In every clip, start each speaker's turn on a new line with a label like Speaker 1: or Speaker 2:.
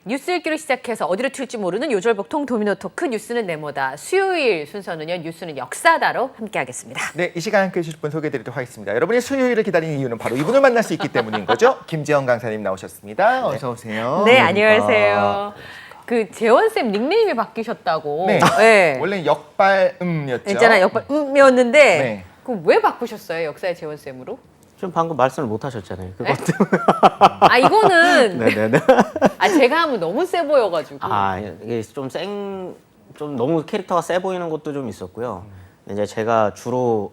Speaker 1: 뉴스 읽기로 시작해서 어디로 튈지 모르는 요절복통 도미노 토크 뉴스는 네모다. 수요일 순서는요. 뉴스는 역사다로 함께하겠습니다.
Speaker 2: 네, 이 시간 함께해 주실 분 소개해드리도록 하겠습니다. 여러분이 수요일을 기다리는 이유는 바로 이분을 만날 수 있기 때문인 거죠. 김재원 강사님 나오셨습니다. 어서 오세요.
Speaker 1: 네, 안녕하세요. 그 재원쌤 닉네임이 바뀌셨다고.
Speaker 2: 네.
Speaker 1: 네.
Speaker 2: 원래 역발음이었죠.
Speaker 1: 있잖아, 역발음이었는데
Speaker 2: 네.
Speaker 1: 그럼 왜 바꾸셨어요? 역사의 재원쌤으로?
Speaker 3: 좀 방금 말씀을 못 하셨잖아요. 그것
Speaker 1: 네?
Speaker 3: 때문에.
Speaker 1: 아, 이거는
Speaker 3: 네네네.
Speaker 1: 아, 제가 하면 너무 세 보여가지고.
Speaker 3: 아, 이게 좀 너무 캐릭터가 세 보이는 것도 좀 있었고요. 이제 제가 주로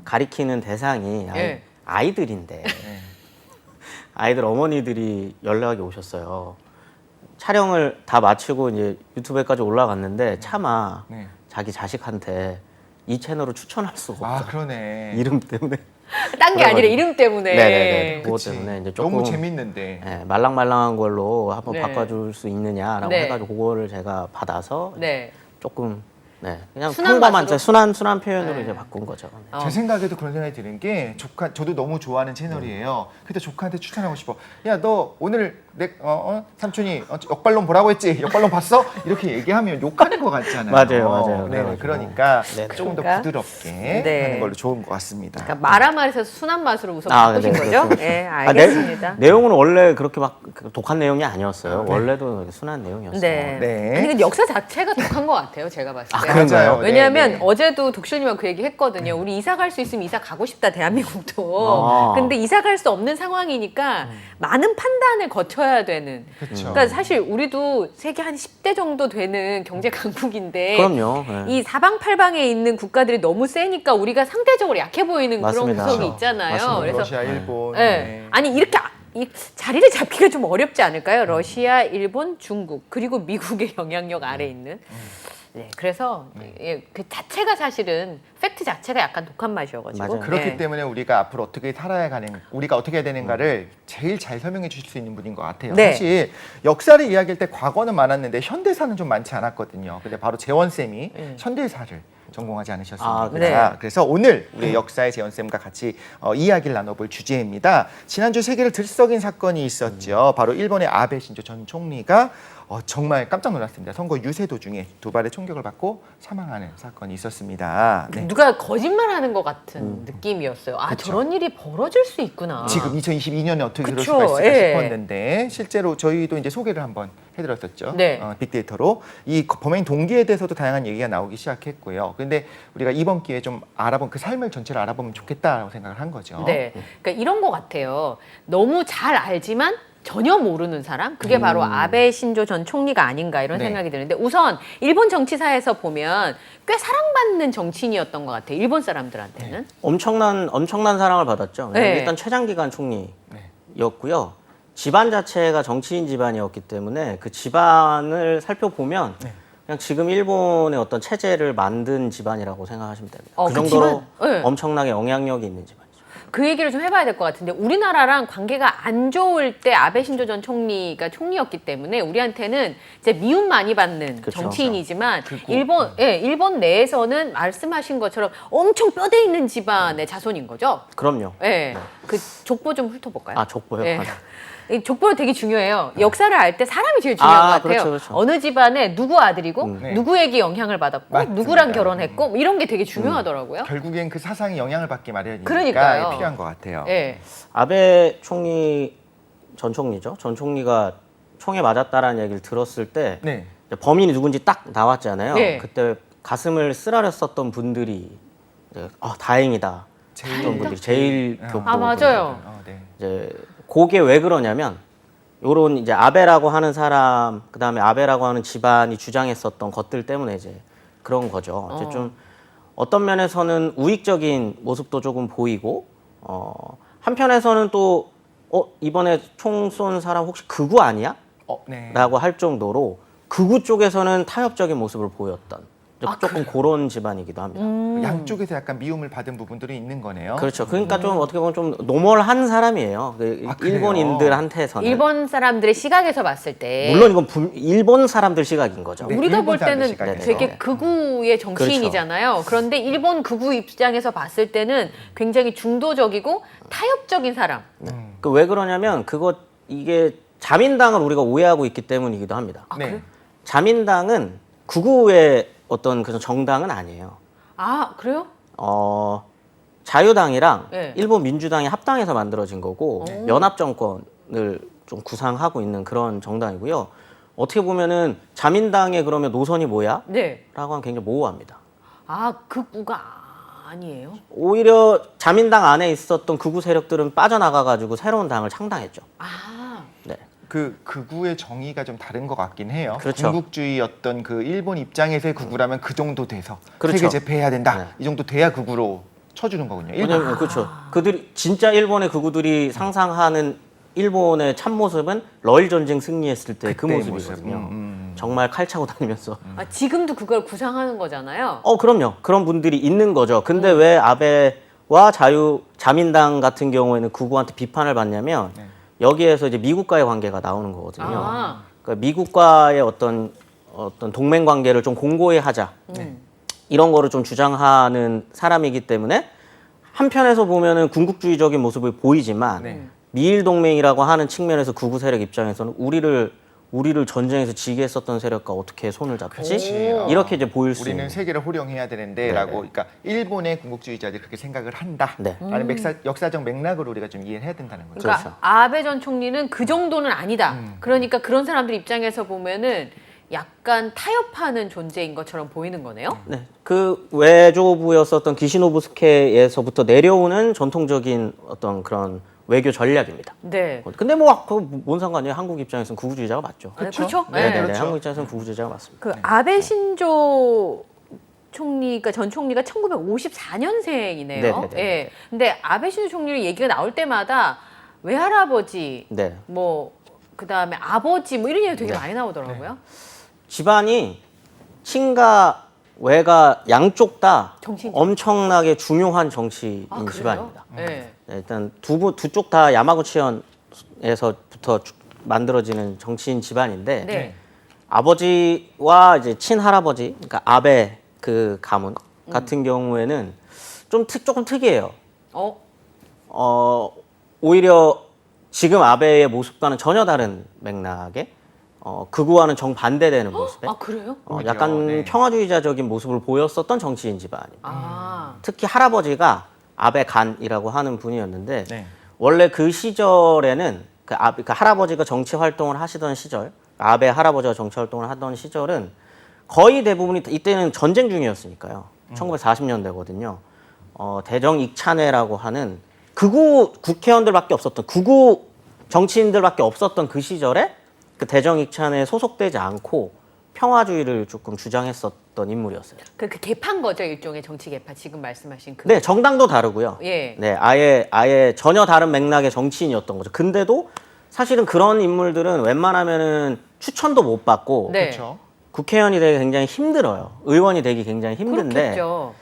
Speaker 3: 가리키는 대상이
Speaker 1: 예.
Speaker 3: 아이들인데 아이들 어머니들이 연락이 오셨어요. 촬영을 다 마치고 이제 유튜브에까지 올라갔는데 차마
Speaker 2: 네.
Speaker 3: 자기 자식한테 이 채널을 추천할 수가
Speaker 2: 아,
Speaker 3: 없다.
Speaker 2: 그러네.
Speaker 3: 이름 때문에.
Speaker 1: 딴 게 아니라 이름 때문에.
Speaker 3: 네네네. 그것
Speaker 2: 그치.
Speaker 3: 때문에 이제 조금
Speaker 2: 너무 재밌는데.
Speaker 3: 네, 말랑말랑한 걸로 한번
Speaker 1: 네.
Speaker 3: 바꿔줄 수 있느냐라고
Speaker 1: 네.
Speaker 3: 해가지고 그거를 제가 받아서
Speaker 1: 네.
Speaker 3: 조금 그냥
Speaker 1: 순한
Speaker 3: 평범한
Speaker 1: 맛으로?
Speaker 3: 순한 표현으로
Speaker 1: 네.
Speaker 3: 이제 바꾼 거죠.
Speaker 1: 어.
Speaker 2: 제 생각에도 그런 생각이 드는 게 저도 너무 좋아하는 채널이에요. 근데 조카한테 추천하고 싶어. 야, 너 오늘 내 삼촌이 역발론 보라고 했지? 역발론 봤어? 이렇게 얘기하면 욕하는 것 같잖아요.
Speaker 3: 맞아요.
Speaker 2: 네,
Speaker 3: 그래가지고.
Speaker 2: 그러니까
Speaker 3: 네.
Speaker 2: 조금 더
Speaker 1: 그러니까?
Speaker 2: 부드럽게
Speaker 1: 네.
Speaker 2: 하는 걸로 좋은 것 같습니다.
Speaker 1: 그러니까 마라말에서 순한 맛으로 우선
Speaker 3: 아,
Speaker 1: 바꾸신
Speaker 3: 네,
Speaker 1: 거죠?
Speaker 3: 그렇죠.
Speaker 1: 네,
Speaker 3: 아,
Speaker 1: 알겠습니다.
Speaker 3: 내용은 원래 그렇게 막 독한 내용이 아니었어요. 원래도 순한 내용이었어요.
Speaker 1: 네.
Speaker 2: 네.
Speaker 1: 아니 근데 역사 자체가 독한 것 같아요. 제가 봤을 때.
Speaker 3: 아, 그런가요?
Speaker 2: 맞아요.
Speaker 1: 왜냐하면
Speaker 2: 네, 네.
Speaker 1: 어제도 독실님하고 그 얘기 했거든요. 우리 이사 갈 수 있으면 이사 가고 싶다 대한민국도.
Speaker 3: 아.
Speaker 1: 근데 이사 갈 수 없는 상황이니까 많은 판단을 거쳐야 되는.
Speaker 2: 그렇죠.
Speaker 1: 그러니까 사실 우리도 세계 한 10대 정도 되는 경제 강국인데
Speaker 3: 그럼요. 네.
Speaker 1: 이 사방팔방에 있는 국가들이 너무 세니까 우리가 상대적으로 약해 보이는
Speaker 3: 맞습니다.
Speaker 1: 그런 구석이
Speaker 3: 그렇죠.
Speaker 1: 있잖아요.
Speaker 3: 맞습니다.
Speaker 1: 그래서
Speaker 2: 러시아, 일본.
Speaker 1: 네.
Speaker 2: 네.
Speaker 1: 아니 이렇게 이 자리를 잡기가 좀 어렵지 않을까요? 러시아, 일본, 중국 그리고 미국의 영향력 아래 있는. 네, 그래서 예, 그 자체가 사실은 팩트 자체가 약간 독한 맛이어가지고.
Speaker 3: 맞아요.
Speaker 2: 그렇기
Speaker 1: 네.
Speaker 2: 때문에 우리가 앞으로 어떻게 살아야 가는, 우리가 어떻게 해야 되는가를 제일 잘 설명해 주실 수 있는 분인 것 같아요.
Speaker 1: 네.
Speaker 2: 사실 역사를 이야기할 때 과거는 많았는데 현대사는 좀 많지 않았거든요. 근데 바로 재원 쌤이 현대사를 전공하지 않으셨습니까?
Speaker 3: 아,
Speaker 1: 네.
Speaker 2: 그래서 오늘 우리 역사의 재원 쌤과 같이 이야기를 나눠볼 주제입니다. 지난주 세계를 들썩인 사건이 있었죠. 바로 일본의 아베 신조 전 총리가 정말 깜짝 놀랐습니다. 선거 유세 도중에 두 발의 총격을 받고 사망하는 사건이 있었습니다. 네.
Speaker 1: 누가 거짓말하는 것 같은 느낌이었어요. 아
Speaker 2: 그쵸.
Speaker 1: 저런 일이 벌어질 수 있구나.
Speaker 2: 지금 2022년에 어떻게 그럴
Speaker 1: 그쵸,
Speaker 2: 수가 있을까
Speaker 1: 예.
Speaker 2: 싶었는데 실제로 저희도 이제 소개를 한번 해드렸었죠.
Speaker 1: 네.
Speaker 2: 빅데이터로 이 범행 동기에 대해서도 다양한 얘기가 나오기 시작했고요. 근데 우리가 이번 기회에 좀 알아본 그 삶을 전체를 알아보면 좋겠다라고 생각을 한 거죠.
Speaker 1: 네, 그러니까 이런 것 같아요. 너무 잘 알지만 전혀 모르는 사람? 그게 바로 아베 신조 전 총리가 아닌가 이런
Speaker 2: 네.
Speaker 1: 생각이 드는데 우선 일본 정치사에서 보면 꽤 사랑받는 정치인이었던 것 같아요. 일본 사람들한테는.
Speaker 3: 엄청난 사랑을 받았죠.
Speaker 1: 네.
Speaker 3: 일단 최장기간 총리였고요. 집안 자체가 정치인 집안이었기 때문에 그 집안을 살펴보면 그냥 지금 일본의 어떤 체제를 만든 집안이라고 생각하시면 됩니다. 그
Speaker 1: 그
Speaker 3: 정도로
Speaker 1: 집안? 네.
Speaker 3: 엄청나게 영향력이 있는 집안이죠.
Speaker 1: 그 얘기를 좀 해봐야 될 것 같은데 우리나라랑 관계가 안 좋을 때 아베 신조 전 총리가 총리였기 때문에 우리한테는 이제 미움 많이 받는
Speaker 3: 그쵸.
Speaker 1: 정치인이지만
Speaker 2: 그리고,
Speaker 1: 일본 내에서는 말씀하신 것처럼 엄청 뼈대 있는 집안의 자손인 거죠.
Speaker 3: 그럼요.
Speaker 1: 예. 그 족보 좀 훑어볼까요?
Speaker 3: 아, 족보요?
Speaker 1: 예.
Speaker 3: 아,
Speaker 1: 이 족보가 되게 중요해요. 역사를 알 때 사람이 제일 중요한 것 같아요.
Speaker 3: 그렇죠, 그렇죠.
Speaker 1: 어느 집안에 누구 아들이고
Speaker 2: 네.
Speaker 1: 누구에게 영향을 받았고
Speaker 2: 맞습니다.
Speaker 1: 누구랑 결혼했고 뭐 이런 게 되게 중요하더라고요.
Speaker 2: 결국엔 그 사상이 영향을 받기 마련이니까
Speaker 1: 그러니까요.
Speaker 2: 필요한 것 같아요.
Speaker 1: 예.
Speaker 3: 아베 총리 전 총리죠. 전 총리가 총에 맞았다라는 얘기를 들었을 때
Speaker 2: 네.
Speaker 3: 이제 범인이 누군지 딱 나왔잖아요.
Speaker 1: 네.
Speaker 3: 그때 가슴을 쓰라렸었던 분들이 이제 다행이다. 했던 분들이 제일 교포
Speaker 1: 아, 맞아요.
Speaker 2: 네.
Speaker 3: 이제 그게 왜 그러냐면 요런 이제 아베라고 하는 사람 그다음에 아베라고 하는 집안이 주장했었던 것들 때문에 이제 그런 거죠. 이제 좀 어떤 면에서는 우익적인 모습도 조금 보이고 한편에서는 또 이번에 총 쏜 사람 혹시 극우 아니야?
Speaker 2: 네.
Speaker 3: 라고 할 정도로 극우 쪽에서는 타협적인 모습을 보였던 조금 그런 집안이기도 합니다.
Speaker 2: 양쪽에서 약간 미움을 받은 부분들이 있는 거네요.
Speaker 3: 그렇죠. 그러니까 좀 어떻게 보면 좀 노멀한 사람이에요.
Speaker 2: 그래요?
Speaker 3: 일본인들한테서는.
Speaker 1: 일본 사람들의 시각에서 봤을 때
Speaker 3: 물론 이건 일본 사람들 시각인 거죠.
Speaker 2: 네,
Speaker 1: 우리가
Speaker 2: 일본
Speaker 1: 볼 때는
Speaker 2: 사람들 시각에서.
Speaker 1: 되게 극우의 정치인이잖아요. 그런데 일본 극우 입장에서 봤을 때는 굉장히 중도적이고 타협적인 사람.
Speaker 3: 왜 그러냐면 이게 자민당을 우리가 오해하고 있기 때문이기도 합니다.
Speaker 1: 아,
Speaker 2: 네.
Speaker 1: 그래요?
Speaker 3: 자민당은 극우의 어떤 그런 정당은 아니에요.
Speaker 1: 아, 그래요?
Speaker 3: 자유당이랑
Speaker 1: 네.
Speaker 3: 일본 민주당이 합당해서 만들어진 거고
Speaker 1: 네.
Speaker 3: 연합 정권을 좀 구상하고 있는 그런 정당이고요. 어떻게 보면은 자민당의 그러면 노선이 뭐야?
Speaker 1: 네.
Speaker 3: 라고 하면 굉장히 모호합니다.
Speaker 1: 아, 극우가 아니에요?
Speaker 3: 오히려 자민당 안에 있었던 극우 세력들은 빠져나가가지고 새로운 당을 창당했죠.
Speaker 1: 아,
Speaker 3: 네.
Speaker 2: 그 극우의 정의가 좀 다른 것 같긴 해요.
Speaker 3: 그렇죠.
Speaker 2: 군국주의 어떤 그 일본 입장에서의 극우라면 그 정도 돼서
Speaker 3: 그렇죠.
Speaker 2: 세계 제패해야 된다.
Speaker 3: 네.
Speaker 2: 이 정도 돼야 극우로 쳐주는 거군요.
Speaker 3: 왜냐면 그렇죠. 그들이 진짜 일본의 극우들이 상상하는 일본의 참모습은 러일 전쟁 승리했을 때 그
Speaker 2: 그때의
Speaker 3: 모습이거든요.
Speaker 2: 모습.
Speaker 3: 정말 칼 차고 다니면서.
Speaker 1: 아, 지금도 그걸 구상하는 거잖아요.
Speaker 3: 그럼요. 그런 분들이 있는 거죠. 근데 왜 아베와 자민당 같은 경우에는 극우한테 비판을 받냐면
Speaker 2: 네.
Speaker 3: 여기에서 이제 미국과의 관계가 나오는 거거든요.
Speaker 1: 아.
Speaker 3: 그러니까 미국과의 어떤 동맹 관계를 좀 공고히 하자. 이런 거를 좀 주장하는 사람이기 때문에 한편에서 보면은 군국주의적인 모습을 보이지만
Speaker 2: 네.
Speaker 3: 미일 동맹이라고 하는 측면에서 극우 세력 입장에서는 우리를 전쟁에서 지게 했었던 세력과 어떻게 손을 잡지?
Speaker 2: 그치.
Speaker 3: 이렇게 이제 보일 수
Speaker 2: 우리는
Speaker 3: 있는.
Speaker 2: 세계를 호령해야 되는데라고, 그러니까 일본의 군국주의자들이 그렇게 생각을 한다.
Speaker 3: 네.
Speaker 2: 라는 역사적 맥락을 우리가 좀 이해를 해야 된다는 거죠.
Speaker 1: 그러니까
Speaker 3: 그렇죠.
Speaker 1: 아베 전 총리는 그 정도는 아니다. 그러니까 그런 사람들 입장에서 보면은 약간 타협하는 존재인 것처럼 보이는 거네요.
Speaker 3: 네. 그 외조부였었던 기시노부스케에서부터 내려오는 전통적인 어떤 그런 외교 전략입니다.
Speaker 1: 네.
Speaker 3: 근데 뭐 뭔 상관이에요? 한국 입장에서는 극우주의자가 맞죠.
Speaker 1: 그렇죠?
Speaker 3: 네,
Speaker 1: 네.
Speaker 2: 그렇죠.
Speaker 3: 한국 입장에서는 극우주의자가 맞습니다.
Speaker 1: 그 아베 신조 총리가 전 총리가 1954년생이네요.
Speaker 3: 네네네.
Speaker 1: 예. 근데 아베 신조 총리 얘기가 나올 때마다 외할아버지,
Speaker 3: 네.
Speaker 1: 뭐 그다음에 아버지 뭐 이런 얘기 되게 많이 나오더라고요.
Speaker 3: 집안이 친가 외가 양쪽 다
Speaker 1: 정치인.
Speaker 3: 엄청나게 중요한 정치인
Speaker 1: 아, 그래요?
Speaker 3: 집안입니다.
Speaker 1: 네.
Speaker 3: 네, 일단 두 쪽 다 야마구치현에서부터 만들어지는 정치인 집안인데
Speaker 1: 네.
Speaker 3: 아버지와 이제 친할아버지, 그러니까 아베 그 가문 같은 경우에는 조금 특이해요. 오히려 지금 아베의 모습과는 전혀 다른 맥락의 극우와는 정반대되는 모습에
Speaker 1: 아, 그래요?
Speaker 3: 약간
Speaker 2: 네.
Speaker 3: 평화주의자적인 모습을 보였었던 정치인 집안입니다.
Speaker 1: 아.
Speaker 3: 특히 할아버지가 아베 간이라고 하는 분이었는데
Speaker 2: 네.
Speaker 3: 원래 그 시절에는 그 할아버지가 정치 활동을 하시던 시절, 아베 할아버지가 정치 활동을 하던 시절은 거의 대부분이 이때는 전쟁 중이었으니까요. 1940년대거든요. 대정 익찬회라고 하는 극우 국회의원들밖에 없었던 극우 정치인들밖에 없었던 그 시절에 그 대정 익찬회에 소속되지 않고 평화주의를 조금 주장했었던 인물이었어요.
Speaker 1: 그 개판 거죠, 일종의 정치 개판. 지금 말씀하신 그.
Speaker 3: 네, 정당도 다르고요.
Speaker 1: 예.
Speaker 3: 네, 아예 전혀 다른 맥락의 정치인이었던 거죠. 근데도 사실은 그런 인물들은 웬만하면은 추천도 못 받고
Speaker 1: 네.
Speaker 2: 그렇죠.
Speaker 3: 국회의원이 되기 굉장히 힘들어요. 의원이 되기 굉장히 힘든데
Speaker 1: 그렇겠죠.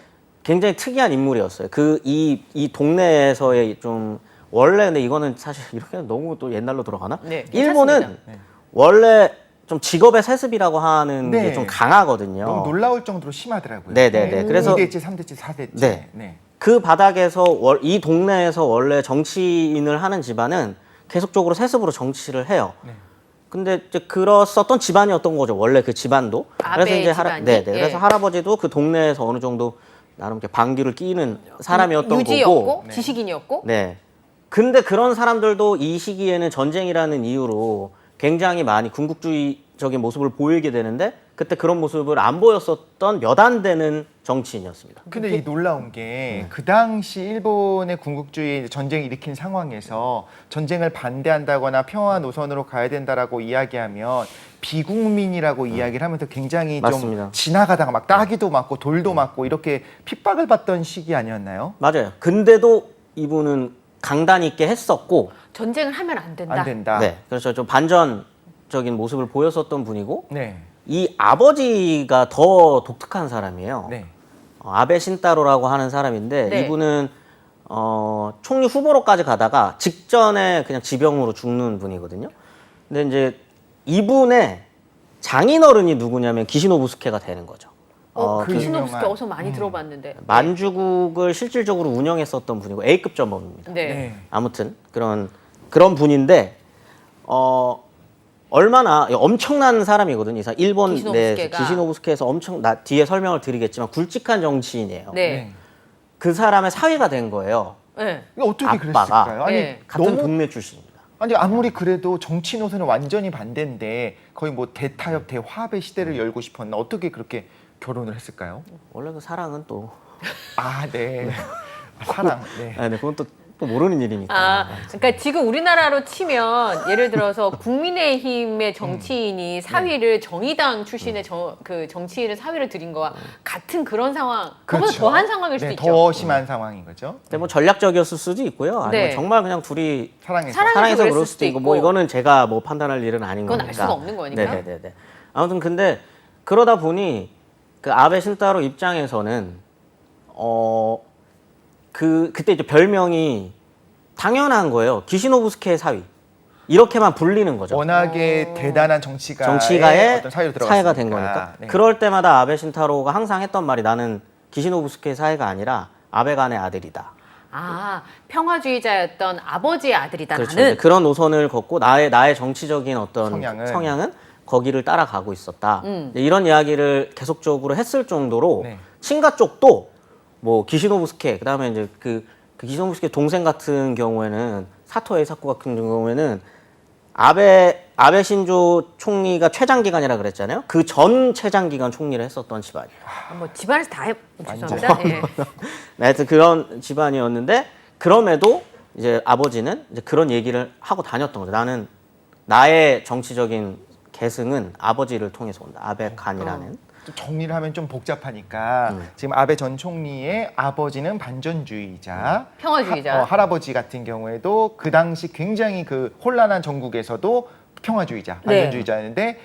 Speaker 3: 굉장히 특이한 인물이었어요. 이 동네에서의 좀 원래 근데 이거는 사실 이렇게 너무 또 옛날로 돌아가나?
Speaker 1: 네,
Speaker 3: 일본은
Speaker 1: 괜찮습니다.
Speaker 3: 원래 좀 직업의 세습이라고 하는
Speaker 2: 네.
Speaker 3: 게 좀 강하거든요.
Speaker 2: 너무 놀라울 정도로 심하더라고요.
Speaker 3: 네네네. 그래서
Speaker 2: 2대째, 3대째, 4대째.
Speaker 3: 네. 그 바닥에서 이 동네에서 원래 정치인을 하는 집안은 계속적으로 세습으로 정치를 해요.
Speaker 2: 네.
Speaker 3: 근데 이제 그랬었던 집안이었던 거죠. 원래 그 집안도.
Speaker 1: 아베 집안이?
Speaker 3: 네.
Speaker 1: 예.
Speaker 3: 그래서 할아버지도 그 동네에서 어느 정도 나름 이렇게 방귀를 끼는 사람이었던
Speaker 1: 유지였고
Speaker 3: 거고.
Speaker 2: 네.
Speaker 1: 지식인이었고.
Speaker 3: 네. 근데 그런 사람들도 이 시기에는 전쟁이라는 이유로 굉장히 많이 군국주의적인 모습을 보이게 되는데 그때 그런 모습을 안 보였었던 몇 안 되는 정치인이었습니다.
Speaker 2: 근데 이 놀라운 게 그 당시 일본의 군국주의 전쟁을 일으킨 상황에서 전쟁을 반대한다거나 평화 노선으로 가야 된다라고 이야기하면 비국민이라고 이야기를 하면서 굉장히
Speaker 3: 맞습니다.
Speaker 2: 좀 지나가다가 막 따기도 맞고 돌도 맞고 이렇게 핍박을 받던 시기 아니었나요?
Speaker 3: 맞아요. 근데도 이분은 강단 있게 했었고
Speaker 1: 전쟁을 하면 안 된다.
Speaker 2: 안 된다.
Speaker 3: 네, 그렇죠. 좀 반전적인 모습을 보였었던 분이고
Speaker 2: 네.
Speaker 3: 이 아버지가 더 독특한 사람이에요.
Speaker 2: 네.
Speaker 3: 아베 신타로라고 하는 사람인데
Speaker 1: 네.
Speaker 3: 이분은 총리 후보로까지 가다가 직전에 그냥 지병으로 죽는 분이거든요. 근데 이제 이분의 장인어른이 누구냐면 기시노부스케가 되는 거죠.
Speaker 2: 그
Speaker 1: 기시노부스케
Speaker 2: 유명한-
Speaker 1: 어서 많이 들어봤는데.
Speaker 3: 만주국을 실질적으로 운영했었던 분이고 A급 전범입니다.
Speaker 1: 네.
Speaker 2: 네.
Speaker 3: 아무튼 그런 분인데 얼마나 엄청난 사람이거든요. 이 사람 일본
Speaker 1: 기시노부스케가.
Speaker 3: 기시노부스케에서 엄청 나 뒤에 설명을 드리겠지만 굵직한 정치인이에요.
Speaker 1: 네.
Speaker 3: 그 사람의 사위가 된 거예요.
Speaker 1: 네.
Speaker 2: 이거 어떻게
Speaker 3: 아빠가.
Speaker 2: 그랬을까요? 아니
Speaker 1: 네.
Speaker 3: 같은
Speaker 2: 너무
Speaker 3: 동네 출신입니다.
Speaker 2: 아니 아무리 그래도 정치 노선은 완전히 반대인데 거의 뭐 대타협 대화합의 시대를 열고 싶었나 어떻게 그렇게 결혼을 했을까요?
Speaker 3: 원래 그 사랑은 또
Speaker 2: 아 네. 사랑. 네.
Speaker 3: 네, 그건 또 모르는 일이니까.
Speaker 1: 아, 그러니까 지금 우리나라로 치면 예를 들어서 국민의힘의 정치인이 사위를 정의당 출신의 그 정치인을 사위를 들인 거와 같은 그런 상황, 그보다 더한 상황일 수도
Speaker 2: 네,
Speaker 1: 있죠.
Speaker 2: 더 심한 상황인 거죠.
Speaker 3: 근데 뭐 전략적이었을 수도 있고요. 아니면
Speaker 1: 네.
Speaker 3: 정말 그냥 둘이
Speaker 2: 사랑해서.
Speaker 1: 그랬을
Speaker 3: 사랑해서 그럴 수도
Speaker 1: 수도
Speaker 3: 있고 뭐
Speaker 1: 있고.
Speaker 3: 이거는 제가 뭐 판단할 일은 아닌
Speaker 1: 그건
Speaker 3: 거니까.
Speaker 1: 알 수가 없는 거니까.
Speaker 3: 네네네. 아무튼 근데 그러다 보니 그 아베 신타로 입장에서는 그때 이제 별명이 당연한 거예요. 기시노부스케의 사위. 이렇게만 불리는 거죠.
Speaker 2: 워낙에 대단한 정치가의 어떤 사유로 들어갔으니까.
Speaker 3: 사회가 된 거니까.
Speaker 2: 네.
Speaker 3: 그럴 때마다 아베 신타로가 항상 했던 말이 나는 기시노부스케의 사위가 아니라 아베간의 아들이다.
Speaker 1: 아, 평화주의자였던 아버지의 아들이다
Speaker 3: 그렇죠.
Speaker 1: 나는.
Speaker 3: 이제 그런 노선을 걷고 나의 정치적인 어떤
Speaker 2: 성향은
Speaker 3: 거기를 따라가고 있었다. 이제 이런 이야기를 계속적으로 했을 정도로
Speaker 2: 네.
Speaker 3: 친가 쪽도 뭐 기시노부스케 그다음에 이제 그 기시노부스케 동생 같은 경우에는 사토 에이사쿠 같은 경우에는 아베 신조 총리가 최장 기간이라 그랬잖아요. 그 전 최장 기간 총리를 했었던 집안이에요.
Speaker 1: 뭐 집안에서 다 해.
Speaker 2: 완전.
Speaker 1: 죄송합니다. 예.
Speaker 3: 하여튼 그런 집안이었는데 그럼에도 이제 아버지는 이제 그런 얘기를 하고 다녔던 거죠. 나는 나의 정치적인 계승은 아버지를 통해서 온다. 아베 간이라는.
Speaker 2: 좀 정리를 하면 좀 복잡하니까 지금 아베 전 총리의 아버지는 반전주의자,
Speaker 1: 평화주의자.
Speaker 2: 할아버지 같은 경우에도 그 당시 굉장히 그 혼란한 전국에서도 평화주의자,
Speaker 1: 네.
Speaker 2: 반전주의자였는데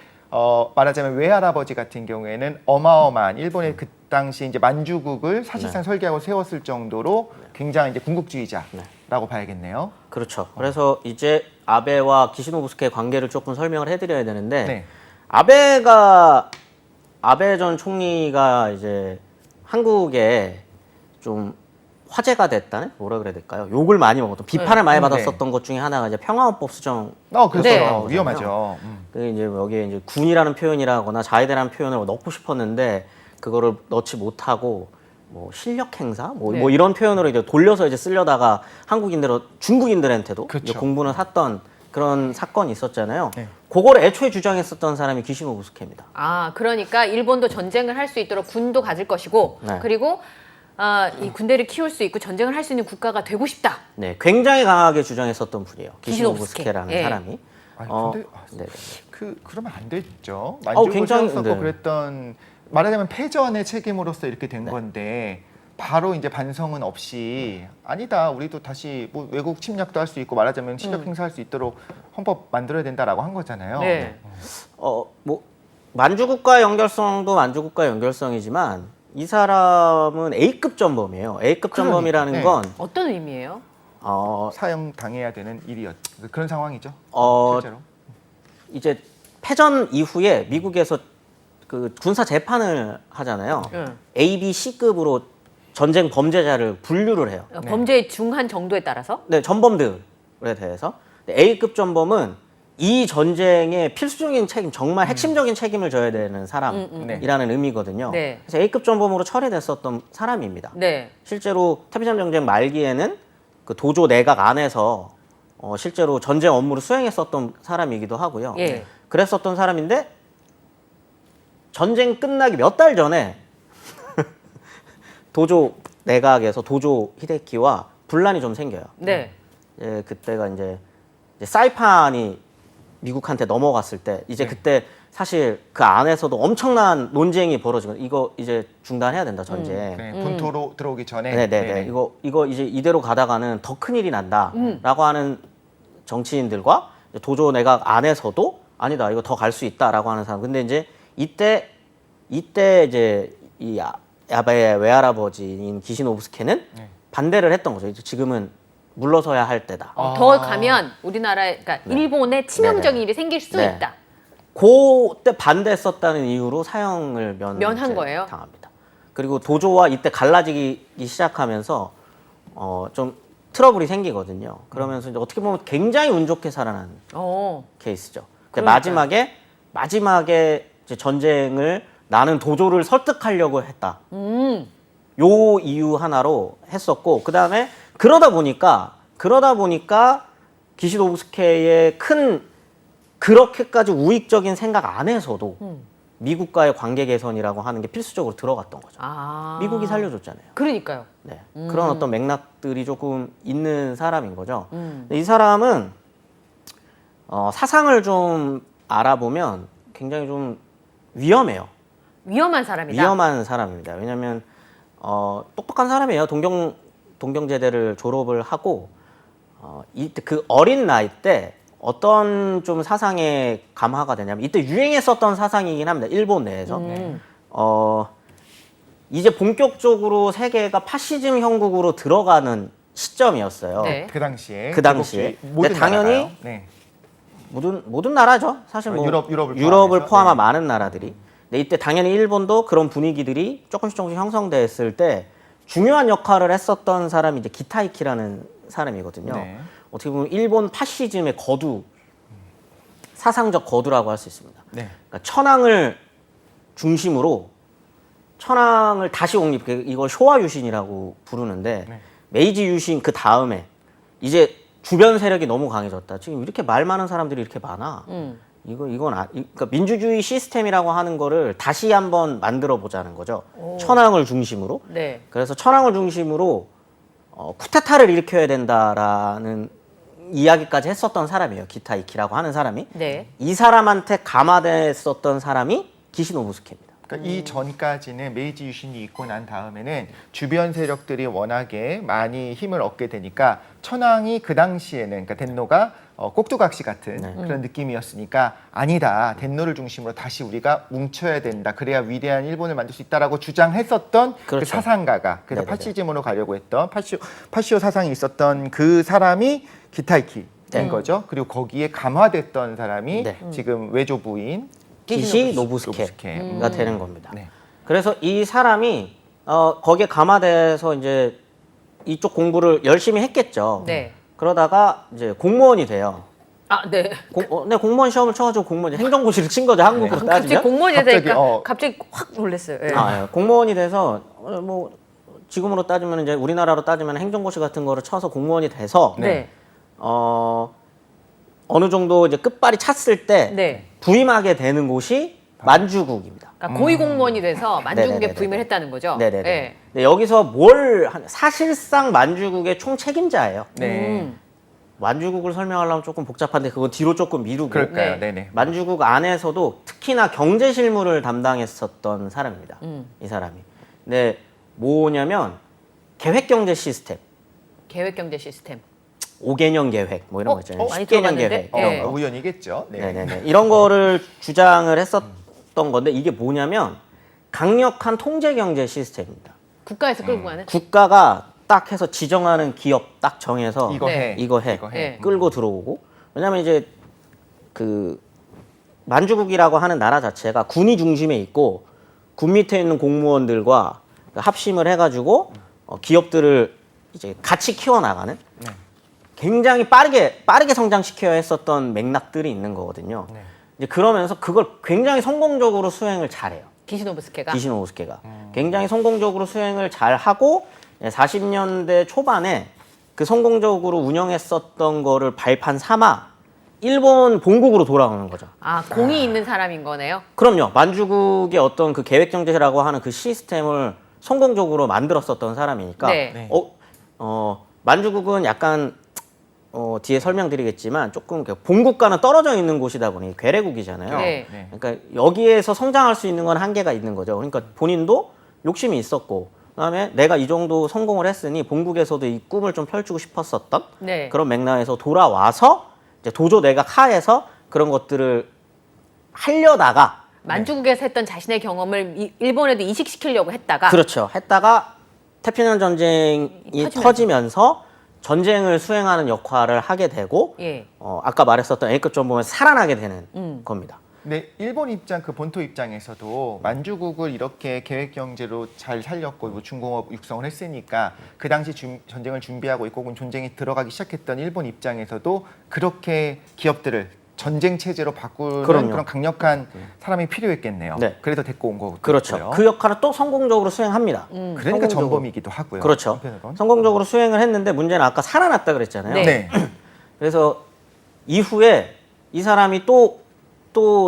Speaker 2: 말하자면 외할아버지 같은 경우에는 어마어마한 일본의 그 당시 이제 만주국을 사실상 설계하고 세웠을 정도로 굉장히 이제 군국주의자라고 봐야겠네요.
Speaker 3: 그렇죠. 그래서 이제 아베와 기시노부스케의 관계를 조금 설명을 해드려야 되는데
Speaker 2: 네.
Speaker 3: 아베 전 총리가 이제 한국에 좀 화제가 됐다는 뭐라 그래야 될까요? 욕을 많이 먹었던 비판을 많이 받았었던 것 중에 하나가 이제 평화헌법 수정.
Speaker 2: 그렇죠.
Speaker 1: 네.
Speaker 2: 위험하죠.
Speaker 3: 그 이제 여기에 이제 군이라는 표현이라거나 자위대라는 표현을 넣고 싶었는데 그거를 넣지 못하고 뭐 실력 행사 뭐
Speaker 1: 네.
Speaker 3: 이런 표현으로 이제 돌려서 이제 쓰려다가 중국인들한테도
Speaker 2: 그렇죠.
Speaker 3: 이제 공분을 샀던 그런 사건이 있었잖아요.
Speaker 2: 네.
Speaker 3: 그걸 애초에 주장했었던 사람이 기시노부스케입니다.
Speaker 1: 아, 그러니까 일본도 전쟁을 할 수 있도록 군도 가질 것이고,
Speaker 3: 네.
Speaker 1: 그리고 이 군대를 키울 수 있고 전쟁을 할 수 있는 국가가 되고 싶다.
Speaker 3: 네, 굉장히 강하게 주장했었던 분이에요.
Speaker 1: 기시노부스케.
Speaker 3: 기시노부스케라는
Speaker 1: 예.
Speaker 3: 사람이.
Speaker 2: 아니, 근데
Speaker 3: 네.
Speaker 2: 그러면 안 됐죠. 만주국을
Speaker 3: 굉장히,
Speaker 2: 세웠었고
Speaker 3: 네.
Speaker 2: 그랬던 말하자면 패전의 책임으로서 이렇게 된
Speaker 3: 네.
Speaker 2: 건데 바로 이제 반성은 없이 아니다. 우리도 다시 뭐 외국 침략도 할 수 있고 말하자면 실력 행사할 수 있도록 헌법 만들어야 된다라고 한 거잖아요.
Speaker 1: 네.
Speaker 3: 뭐 만주국가의 연결성도 만주국가의 연결성이지만 이 사람은 A급 전범이에요. A급 전범이라는
Speaker 2: 네.
Speaker 3: 건
Speaker 1: 어떤 의미예요?
Speaker 2: 사형 당해야 되는 일이었 그런 상황이죠.
Speaker 3: 어,
Speaker 2: 실제로.
Speaker 3: 이제 패전 이후에 미국에서 그 군사 재판을 하잖아요.
Speaker 1: 응.
Speaker 3: A, B, C급으로 전쟁 범죄자를 분류를 해요.
Speaker 1: 범죄의 중한 정도에 따라서?
Speaker 3: 네, 전범들에 대해서. A급 전범은 이 전쟁의 필수적인 책임, 정말 핵심적인 책임을 져야 되는 사람이라는 의미거든요.
Speaker 1: 네.
Speaker 3: 그래서 A급 전범으로 처리됐었던 사람입니다.
Speaker 1: 네.
Speaker 3: 실제로 태평양 전쟁 말기에는 그 도조 내각 안에서 실제로 전쟁 업무를 수행했었던 사람이기도 하고요.
Speaker 1: 예.
Speaker 3: 그랬었던 사람인데 전쟁 끝나기 몇 달 전에 도조 내각에서 도조 히데키와 분란이 좀 생겨요.
Speaker 1: 네.
Speaker 3: 예, 그때가 이제 사이판이 미국한테 넘어갔을 때 이제 그때 사실 그 안에서도 엄청난 논쟁이 벌어지고 이거 이제 중단해야 된다 전쟁.
Speaker 2: 네, 본토로 들어오기 전에
Speaker 3: 네네네. 이거 이제 이대로 가다가는 더 큰일이 난다라고 하는 정치인들과 도조 내각 안에서도 아니다 이거 더 갈 수 있다라고 하는 사람. 근데 이제 이때 이제 이 아베의 외할아버지인 기시노부스케는 반대를 했던 거죠. 이제 지금은 물러서야 할 때다.
Speaker 1: 더 가면 우리나라에, 그러니까 일본에 치명적인
Speaker 3: 네네.
Speaker 1: 일이 생길 수
Speaker 3: 네.
Speaker 1: 있다.
Speaker 3: 그때 반대했었다는 이유로 사형을
Speaker 1: 면한 거예요?
Speaker 3: 당합니다. 그리고 도조와 이때 갈라지기 시작하면서 좀 트러블이 생기거든요. 그러면서 이제 어떻게 보면 굉장히 운 좋게 살아난
Speaker 1: 어.
Speaker 3: 케이스죠. 근데
Speaker 1: 그러니까요.
Speaker 3: 마지막에 이제 전쟁을 나는 도조를 설득하려고 했다. 요 이유 하나로 했었고 그다음에 그러다 보니까 기시노부스케의 큰 그렇게까지 우익적인 생각 안에서도 미국과의 관계 개선이라고 하는 게 필수적으로 들어갔던 거죠.
Speaker 1: 아.
Speaker 3: 미국이 살려줬잖아요.
Speaker 1: 그러니까요.
Speaker 3: 네. 그런 어떤 맥락들이 조금 있는 사람인 거죠.
Speaker 1: 음.
Speaker 3: 근데 이 사람은 사상을 좀 알아보면 굉장히 좀 위험해요.
Speaker 1: 위험한 사람이다.
Speaker 3: 위험한 사람입니다. 왜냐하면 똑똑한 사람이에요. 동경제대를 졸업을 하고 이때 그 어린 나이 때 어떤 좀 사상에 감화가 되냐면 이때 유행했었던 사상이긴 합니다. 일본 내에서. 이제 본격적으로 세계가 파시즘 형국으로 들어가는 시점이었어요.
Speaker 1: 네.
Speaker 2: 그 당시에
Speaker 3: 그 당시에.
Speaker 2: 모든
Speaker 3: 근데 당연히
Speaker 2: 나라가요. 네.
Speaker 3: 모든 나라죠. 사실 뭐
Speaker 2: 유럽을
Speaker 3: 유럽을
Speaker 2: 포함해서?
Speaker 3: 포함한
Speaker 2: 네.
Speaker 3: 많은 나라들이. 근데 이때 당연히 일본도 그런 분위기들이 조금씩 형성됐을 때 중요한 역할을 했었던 사람이 이제 기타이키라는 사람이거든요.
Speaker 2: 네.
Speaker 3: 어떻게 보면 일본 파시즘의 거두, 사상적 거두라고 할 수 있습니다.
Speaker 2: 네.
Speaker 3: 그러니까 천황을 중심으로 천황을 다시 이걸 쇼와 유신이라고 부르는데
Speaker 2: 네.
Speaker 3: 메이지 유신 그 다음에 이제 주변 세력이 너무 강해졌다. 지금 이렇게 말 많은 사람들이 이렇게 많아. 그러니까 민주주의 시스템이라고 하는 거를 다시 한번 만들어 보자는 거죠. 천황을 중심으로.
Speaker 1: 네.
Speaker 3: 그래서 천황을 중심으로 쿠데타를 일으켜야 된다라는 이야기까지 했었던 사람이에요. 기타이키라고 하는 사람이.
Speaker 1: 네.
Speaker 3: 이 사람한테 감화됐었던 사람이 기시노부스케입니다.
Speaker 2: 그러니까 이 전까지는 메이지 유신이 있고 난 다음에는 주변 세력들이 워낙에 많이 힘을 얻게 되니까 천황이 그 당시에는 그러니까 덴노가 꼭두각시 같은 그런 느낌이었으니까 아니다. 덴노를 중심으로 다시 우리가 뭉쳐야 된다. 그래야 위대한 일본을 만들 수 있다라고 주장했었던 그
Speaker 3: 그렇죠.
Speaker 2: 사상가가 그래서
Speaker 3: 네네네.
Speaker 2: 파시즘으로 가려고 했던 파시오 사상이 있었던 그 사람이 기타이키인 거죠. 그리고 거기에 감화됐던 사람이
Speaker 3: 네.
Speaker 2: 지금 외조 부인
Speaker 3: 기시노부스케가 되는 겁니다.
Speaker 2: 네.
Speaker 3: 그래서 이 사람이 거기에 감화돼서 이제 이쪽 공부를 열심히 했겠죠.
Speaker 1: 네.
Speaker 3: 그러다가 이제 공무원이 돼요.
Speaker 1: 아, 네.
Speaker 3: 공무원 시험을 쳐가지고 공무원 행정고시를 친 거죠. 한국으로
Speaker 1: 갑자기
Speaker 3: 따지면.
Speaker 1: 공무원이
Speaker 2: 갑자기,
Speaker 1: 되니까 갑자기 확 놀랐어요. 예.
Speaker 3: 예. 공무원이 돼서 뭐 지금으로 따지면 이제 우리나라로 따지면 행정고시 같은 거를 쳐서 공무원이 돼서
Speaker 1: 네.
Speaker 3: 어느 정도 이제 끝발이 찼을 때
Speaker 1: 네.
Speaker 3: 부임하게 되는 곳이 만주국입니다.
Speaker 1: 그러니까 고위 공무원이 돼서 만주국에
Speaker 3: 네네네네.
Speaker 1: 부임을 했다는 거죠.
Speaker 3: 네네네.
Speaker 1: 예.
Speaker 3: 근데 여기서 사실상 만주국의 총 책임자예요.
Speaker 2: 네.
Speaker 3: 만주국을 설명하려면 조금 복잡한데 그건 뒤로 조금 미루고.
Speaker 2: 그럴까요?
Speaker 1: 네.
Speaker 2: 네네.
Speaker 3: 만주국 안에서도 특히나 경제 실무를 담당했었던 사람입니다. 이 사람이. 근데 뭐냐면 계획 경제 시스템,
Speaker 1: 계획 경제 시스템.
Speaker 3: 5개년 계획 뭐 이런 거 있잖아요.
Speaker 1: 많이
Speaker 3: 10개년
Speaker 1: 들어봤는데?
Speaker 3: 계획
Speaker 1: 예.
Speaker 3: 이런 거.
Speaker 2: 우연이겠죠. 네.
Speaker 3: 네네네. 이런 거를 주장을 했었던 건데 이게 뭐냐면 강력한 통제 경제 시스템입니다.
Speaker 1: 국가에서 끌고 가는.
Speaker 3: 국가가 딱 해서 지정하는 기업 딱 정해서
Speaker 2: 이거
Speaker 1: 네.
Speaker 2: 해.
Speaker 3: 이거 해.
Speaker 1: 네.
Speaker 3: 끌고 들어오고. 왜냐면 이제 그 만주국이라고 하는 나라 자체가 군이 중심에 있고 군 밑에 있는 공무원들과 합심을 해가지고 기업들을 이제 같이 키워나가는
Speaker 2: 네.
Speaker 3: 굉장히 빠르게 성장시켜야 했었던 맥락들이 있는 거거든요.
Speaker 2: 네.
Speaker 3: 이제 그러면서 그걸 굉장히 성공적으로 수행을 잘해요.
Speaker 1: 기시노부스케가.
Speaker 3: 기시노부스케가 굉장히 성공적으로 수행을 잘 하고 40년대 초반에 그 성공적으로 운영했었던 거를 발판 삼아 일본 본국으로 돌아오는 거죠.
Speaker 1: 아, 공이 있는 사람인 거네요.
Speaker 3: 그럼요. 만주국의 어떤 그 계획 경제라고 하는 그 시스템을 성공적으로 만들었었던 사람이니까
Speaker 1: 네.
Speaker 3: 만주국은 약간 뒤에 설명드리겠지만 조금 본국과는 떨어져 있는 곳이다 보니 괴뢰국이잖아요.
Speaker 1: 네.
Speaker 2: 네.
Speaker 3: 그러니까 여기에서 성장할 수 있는 건 한계가 있는 거죠. 그러니까 본인도 욕심이 있었고 그다음에 내가 이 정도 성공을 했으니 본국에서도 이 꿈을 좀 펼치고 싶었었던
Speaker 1: 네.
Speaker 3: 그런 맥락에서 돌아와서 이제 도저 내각 하에서 그런 것들을 하려다가
Speaker 1: 만주국에서 했던 자신의 경험을 일본에도 이식시키려고 했다가
Speaker 3: 그렇죠. 했다가 태평양 전쟁이 터지면서 전쟁을 수행하는 역할을 하게 되고
Speaker 1: 예.
Speaker 3: 아까 말했었던 A급 전범에 살아나게 되는 겁니다.
Speaker 2: 네, 일본 입장 그 본토 입장에서도 만주국을 이렇게 계획 경제로 잘 살렸고 뭐 중공업 육성을 했으니까 그 당시 전쟁을 준비하고 있고 혹은 전쟁에 들어가기 시작했던 일본 입장에서도 그렇게 기업들을 전쟁 체제로 바꾸는
Speaker 3: 그럼요.
Speaker 2: 그런 강력한 사람이 필요했겠네요.
Speaker 3: 네.
Speaker 2: 그래서 데리고 온 거고요.
Speaker 3: 그렇죠. 그 역할을 또 성공적으로 수행합니다.
Speaker 2: 그러니까
Speaker 3: 성공적으로.
Speaker 2: 전범이기도 하고요.
Speaker 3: 그렇죠.
Speaker 2: 한편으론.
Speaker 3: 성공적으로 수행을 했는데 문제는 아까 살아났다 그랬잖아요.
Speaker 1: 네.
Speaker 2: 네.
Speaker 3: 그래서 이후에 이 사람이 또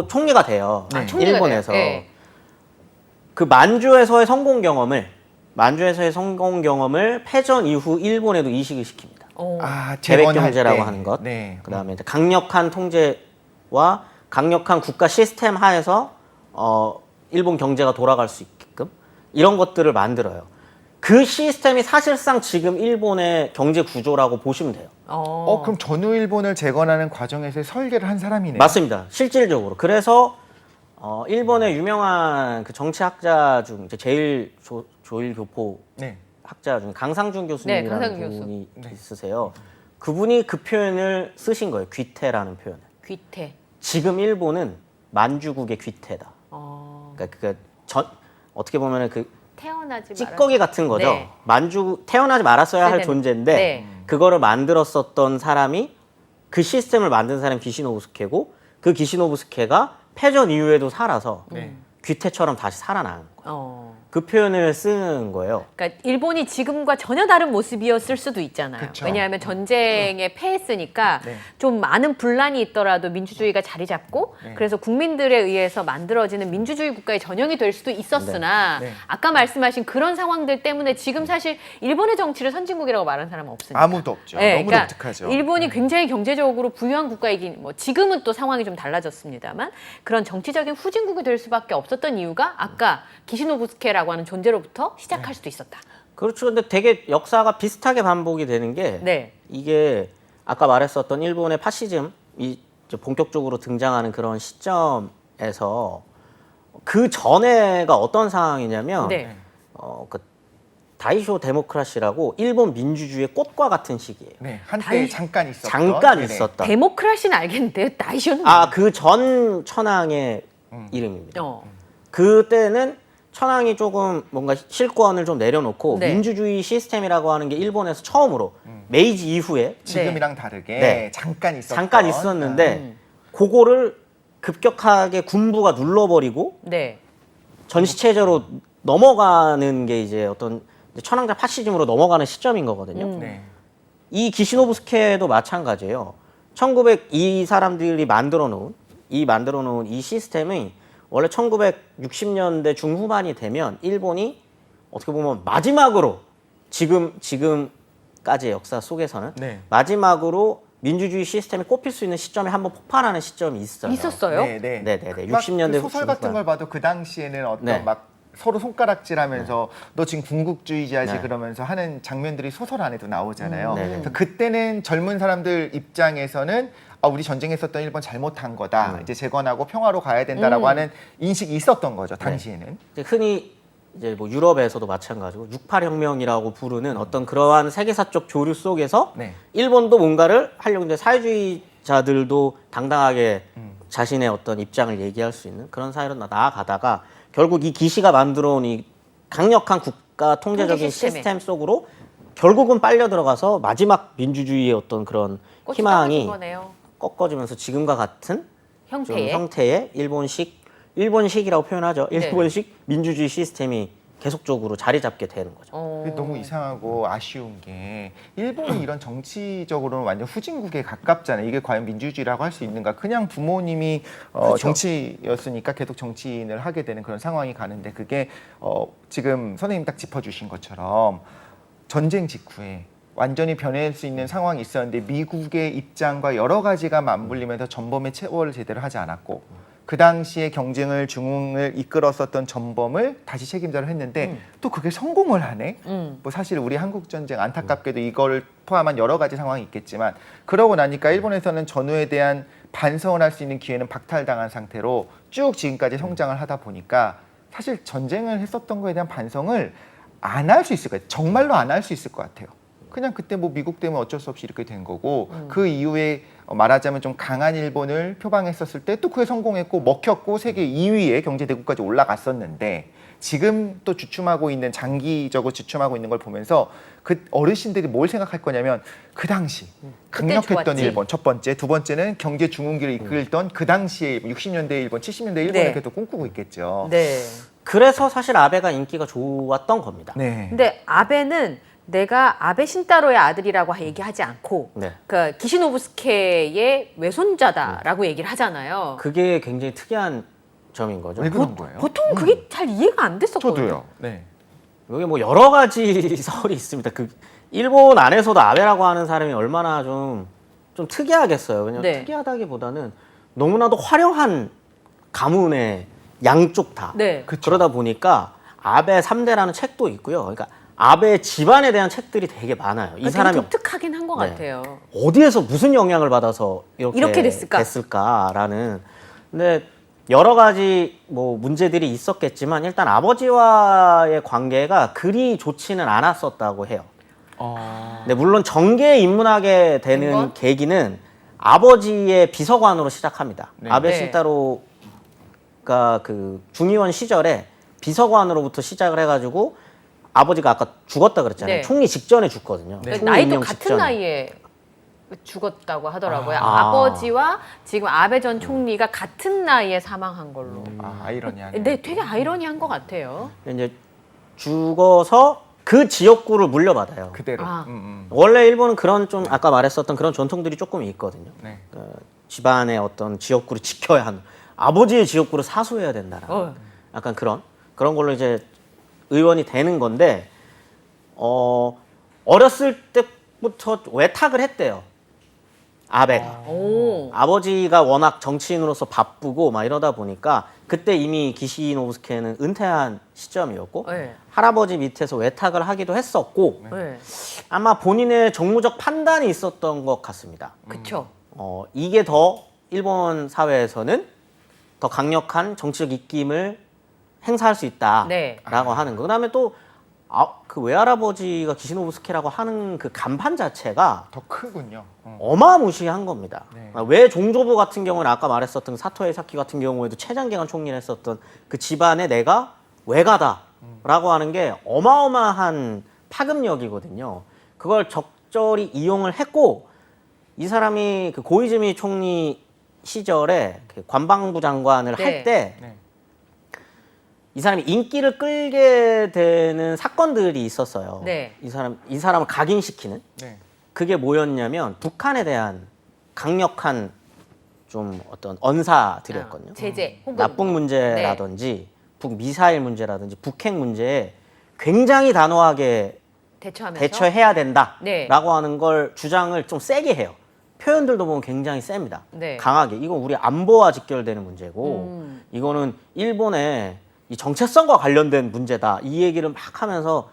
Speaker 3: 총리가 돼요.
Speaker 2: 네.
Speaker 1: 총리가
Speaker 3: 일본에서.
Speaker 1: 돼요. 네.
Speaker 3: 그 만주에서의 성공 경험을 패전 이후 일본에도 이식을 시킵니다.
Speaker 2: 아,
Speaker 3: 계획
Speaker 2: 재건할
Speaker 3: 경제라고
Speaker 2: 때.
Speaker 3: 하는 것.
Speaker 2: 네.
Speaker 3: 그다음에 이제 강력한 통제와 강력한 국가 시스템 하에서 일본 경제가 돌아갈 수 있게끔 이런 것들을 만들어요. 그 시스템이 사실상 지금 일본의 경제 구조라고 보시면 돼요.
Speaker 2: 그럼 전후 일본을 재건하는 과정에서 설계를 한 사람이네요.
Speaker 3: 맞습니다. 실질적으로. 그래서 일본의 유명한 그 정치학자 중 이제 제일 조일교포
Speaker 2: 네.
Speaker 3: 학자 중 강상준 교수님이라는
Speaker 1: 강상준 교수.
Speaker 3: 분이 있으세요. 그분이 그 표현을 쓰신 거예요. 귀태라는 표현을.
Speaker 1: 귀태.
Speaker 3: 지금 일본은 만주국의 귀태다. 그러니까 어떻게 보면은 그
Speaker 1: 태어나지
Speaker 3: 찌꺼기 같은 거죠.
Speaker 1: 네.
Speaker 3: 태어나지 말았어야 할
Speaker 1: 네네.
Speaker 3: 존재인데
Speaker 1: 네.
Speaker 3: 그거를 만들었었던 사람이 그 시스템을 만든 사람이 기시노부스케고 그 기시노부스케가 패전 이후에도 살아서
Speaker 2: 네.
Speaker 3: 귀태처럼 다시 살아나는 거예요.
Speaker 1: 어.
Speaker 3: 그 표현을 쓰는 거예요.
Speaker 1: 그러니까 일본이 지금과 전혀 다른 모습이었을 수도 있잖아요.
Speaker 2: 그쵸.
Speaker 1: 왜냐하면 전쟁에 패했으니까
Speaker 2: 네.
Speaker 1: 좀 많은 분란이 있더라도 민주주의가 자리 잡고
Speaker 2: 네.
Speaker 1: 그래서 국민들에 의해서 만들어지는 민주주의 국가의 전형이 될 수도 있었으나
Speaker 2: 네. 네.
Speaker 1: 아까 말씀하신 그런 상황들 때문에 지금 사실 일본의 정치를 선진국이라고 말하는 사람은 없으니까.
Speaker 2: 아무도 없죠.
Speaker 1: 네,
Speaker 2: 너무
Speaker 1: 그러니까
Speaker 2: 독특하죠.
Speaker 1: 일본이
Speaker 2: 네.
Speaker 1: 굉장히 경제적으로 부유한 국가이긴 뭐 지금은 또 상황이 좀 달라졌습니다만 그런 정치적인 후진국이 될 수밖에 없었던 이유가 아까 기시노부스케라고 하는 존재로부터 시작할 수도 있었다.
Speaker 3: 그렇죠. 근데 되게 역사가 비슷하게 반복이 되는 게
Speaker 1: 네.
Speaker 3: 이게 아까 말했었던 일본의 파시즘이 이제 본격적으로 등장하는 그런 시점에서 그 전에가 어떤 상황이냐면
Speaker 1: 네.
Speaker 3: 그 다이쇼 데모크라시라고 일본 민주주의의 꽃과 같은 시기예요.
Speaker 2: 네, 한때 잠깐 있었던.
Speaker 3: 잠깐
Speaker 2: 네네.
Speaker 3: 있었던.
Speaker 1: 데모크라시는 알겠는데 나이쇼는
Speaker 3: 그 전 천황의 이름입니다.
Speaker 1: 어.
Speaker 3: 그때는 천황이 조금 뭔가 실권을 좀 내려놓고
Speaker 1: 네.
Speaker 3: 민주주의 시스템이라고 하는 게 일본에서 처음으로 메이지 이후에
Speaker 2: 지금이랑 다르게
Speaker 3: 네.
Speaker 2: 잠깐 있었던.
Speaker 3: 잠깐 있었는데 그거를 급격하게 군부가 눌러버리고
Speaker 1: 네.
Speaker 3: 전시체제로 넘어가는 게 이제 어떤 이제 천황자 파시즘으로 넘어가는 시점인 거거든요.
Speaker 2: 네.
Speaker 3: 이 기시노부스케도 마찬가지예요. 이 사람들이 만들어 놓은 이 시스템이 원래 1960년대 중후반이 되면 일본이 어떻게 보면 마지막으로 지금까지의 역사 속에서는
Speaker 2: 네.
Speaker 3: 마지막으로 민주주의 시스템이 꼽힐 수 있는 시점에 한번 폭발하는 시점이 있어요.
Speaker 1: 있었어요?
Speaker 2: 네, 네.
Speaker 3: 네네네.
Speaker 2: 막
Speaker 3: 60년대
Speaker 2: 그 소설 같은
Speaker 3: 중반.
Speaker 2: 걸 봐도 그 당시에는 어떤
Speaker 3: 네.
Speaker 2: 막 서로 손가락질하면서 너 지금 군국주의자지
Speaker 3: 네.
Speaker 2: 그러면서 하는 장면들이 소설 안에도 나오잖아요.
Speaker 3: 네네.
Speaker 2: 그래서 그때는 젊은 사람들 입장에서는 우리 전쟁했었던 일본 잘못한 거다. 이제 재건하고 평화로 가야 된다라고 하는 인식이 있었던 거죠. 당시에는.
Speaker 3: 이제 흔히 이제 뭐 유럽에서도 마찬가지고 68혁명이라고 부르는 어떤 그러한 세계사적 조류 속에서
Speaker 2: 네.
Speaker 3: 일본도 뭔가를 하려고 이제 사회주의자들도 당당하게 자신의 어떤 입장을 얘기할 수 있는 그런 사회로 나아가다가 결국 이 기시가 만들어온 이 강력한 국가 통제적인
Speaker 1: 통제 시스템에.
Speaker 3: 시스템 속으로 결국은 빨려 들어가서 마지막 민주주의의 어떤 그런
Speaker 1: 꽃이
Speaker 3: 희망이
Speaker 1: 떨어진 거네요.
Speaker 3: 꺾어지면서 지금과 같은 좀
Speaker 1: 형태의.
Speaker 3: 형태의 일본식이라고 표현하죠.
Speaker 1: 네.
Speaker 3: 일본식 민주주의 시스템이 계속적으로 자리 잡게 되는 거죠.
Speaker 2: 근데 너무 이상하고 아쉬운 게 일본이 이런 정치적으로는 완전 후진국에 가깝잖아요. 이게 과연 민주주의라고 할 수 있는가? 그냥 부모님이
Speaker 3: 그렇죠.
Speaker 2: 정치였으니까 계속 정치인을 하게 되는 그런 상황이 가는데 그게 지금 선생님 딱 짚어주신 것처럼 전쟁 직후에 완전히 변할 수 있는 상황이 있었는데 미국의 입장과 여러 가지가 맞물리면서 전범의 체벌을 제대로 하지 않았고 그 당시에 경쟁을 중흥을 이끌었었던 전범을 다시 책임자로 했는데 또 그게 성공을 하네. 뭐 사실 우리 한국 전쟁 안타깝게도 이걸 포함한 여러 가지 상황이 있겠지만 그러고 나니까 일본에서는 전후에 대한 반성을 할 수 있는 기회는 박탈당한 상태로 쭉 지금까지 성장을 하다 보니까 사실 전쟁을 했었던 거에 대한 반성을 안 할 수 있을 거예요. 정말로 안 할 수 있을 것 같아요. 그냥 그때 뭐 미국 때문에 어쩔 수 없이 이렇게 된 거고 그 이후에 말하자면 좀 강한 일본을 표방했었을 때 또 그게 성공했고 먹혔고 세계 2위의 경제 대국까지 올라갔었는데 지금 또 주춤하고 있는 장기적으로 주춤하고 있는 걸 보면서 그 어르신들이 뭘 생각할 거냐면 그 당시 강력했던
Speaker 1: 좋았지.
Speaker 2: 일본 첫 번째, 두 번째는 경제 중흥기를 이끌던 그 당시에 60년대 일본, 70년대 일본을
Speaker 1: 네.
Speaker 2: 계속 꿈꾸고 있겠죠.
Speaker 1: 네.
Speaker 3: 그래서 사실 아베가 인기가 좋았던 겁니다.
Speaker 2: 네.
Speaker 1: 근데 아베는 내가 아베 신타로의 아들이라고 얘기하지 않고
Speaker 3: 네.
Speaker 1: 그 기시노부스케의 외손자다라고 얘기를 하잖아요.
Speaker 3: 그게 굉장히 특이한 점인 거죠.
Speaker 2: 왜 그런 거예요?
Speaker 1: 보통 그게 잘 이해가 안 됐었거든요.
Speaker 2: 저도요. 네.
Speaker 3: 여기 뭐 여러 가지 설이 있습니다. 그 일본 안에서도 아베라고 하는 사람이 얼마나 좀 특이하겠어요. 왜냐면
Speaker 1: 네.
Speaker 3: 특이하다기보다는 너무나도 화려한 가문의 양쪽 다.
Speaker 1: 네.
Speaker 2: 그쵸.
Speaker 3: 그러다 보니까 아베 3대라는 책도 있고요. 그러니까 아베 집안에 대한 책들이 되게 많아요. 이
Speaker 1: 되게
Speaker 3: 사람이
Speaker 1: 독특하긴 한 것
Speaker 3: 네.
Speaker 1: 같아요.
Speaker 3: 어디에서 무슨 영향을 받아서
Speaker 1: 이렇게 됐을까?
Speaker 3: 됐을까라는. 근데 여러 가지 뭐 문제들이 있었겠지만 일단 아버지와의 관계가 그리 좋지는 않았었다고 해요. 근데 물론 정계에 입문하게
Speaker 1: 된
Speaker 3: 되는
Speaker 1: 건?
Speaker 3: 계기는 아버지의 비서관으로 시작합니다.
Speaker 2: 네.
Speaker 3: 아베
Speaker 1: 네.
Speaker 3: 신타로가 그 중의원 시절에 비서관으로부터 시작을 해가지고 아버지가 아까 죽었다 그랬잖아요.
Speaker 1: 네.
Speaker 3: 총리 직전에 죽거든요.
Speaker 2: 네.
Speaker 3: 총리
Speaker 1: 나이도
Speaker 3: 임명
Speaker 1: 같은
Speaker 3: 직전에.
Speaker 1: 나이에 죽었다고 하더라고요.
Speaker 3: 아.
Speaker 1: 아버지와 지금 아베 전 총리가 같은 나이에 사망한 걸로.
Speaker 2: 아이러니하네요.
Speaker 1: 네, 되게 아이러니한 것 같아요.
Speaker 3: 이제 죽어서 그 지역구를 물려받아요.
Speaker 2: 그대로.
Speaker 1: 아.
Speaker 3: 원래 일본은 그런 좀 아까 말했었던 그런 전통들이 조금 있거든요.
Speaker 2: 네.
Speaker 3: 집안의 어떤 지역구를 지켜야 하는 아버지의 지역구를 사수해야 된다라는 약간 그런 걸로 이제 의원이 되는 건데 어렸을 때부터 외탁을 했대요. 아베가.
Speaker 1: 오.
Speaker 3: 아버지가 워낙 정치인으로서 바쁘고 막 이러다 보니까 그때 이미 기시노부스케는 은퇴한 시점이었고
Speaker 1: 네.
Speaker 3: 할아버지 밑에서 외탁을 하기도 했었고
Speaker 1: 네.
Speaker 3: 아마 본인의 정무적 판단이 있었던 것 같습니다.
Speaker 1: 그쵸.
Speaker 3: 이게 더 일본 사회에서는 더 강력한 정치적 입김을 행사할 수 있다라고
Speaker 1: 네.
Speaker 3: 하는 거. 그다음에 또 그 외할아버지가 기시노부스케라고 하는 그 간판 자체가
Speaker 2: 더 크군요.
Speaker 3: 어마무시한 겁니다.
Speaker 2: 네.
Speaker 3: 왜 종조부 같은 경우는 아까 말했었던 사토 에사키 같은 경우에도 최장기간 총리를 했었던 그 집안에 내가 외가다라고 하는 게 어마어마한 파급력이거든요. 그걸 적절히 이용을 했고 이 사람이 그 고이즈미 총리 시절에 그 관방부 장관을
Speaker 1: 네.
Speaker 3: 할 때
Speaker 2: 네.
Speaker 3: 이 사람이 인기를 끌게 되는 사건들이 있었어요.
Speaker 1: 네.
Speaker 3: 이 사람을 각인시키는
Speaker 2: 네.
Speaker 3: 그게 뭐였냐면 북한에 대한 강력한 좀 어떤 언사들이었거든요.
Speaker 1: 제재 혹은
Speaker 3: 납북 문제라든지 북 미사일 문제라든지 북핵 문제에 굉장히 단호하게
Speaker 1: 대처하면서
Speaker 3: 대처해야 된다라고
Speaker 1: 네.
Speaker 3: 하는 걸 주장을 좀 세게 해요. 표현들도 보면 굉장히 셉니다.
Speaker 1: 네.
Speaker 3: 강하게. 이건 우리 안보와 직결되는 문제고 이거는 일본의 이 정체성과 관련된 문제다. 이 얘기를 막 하면서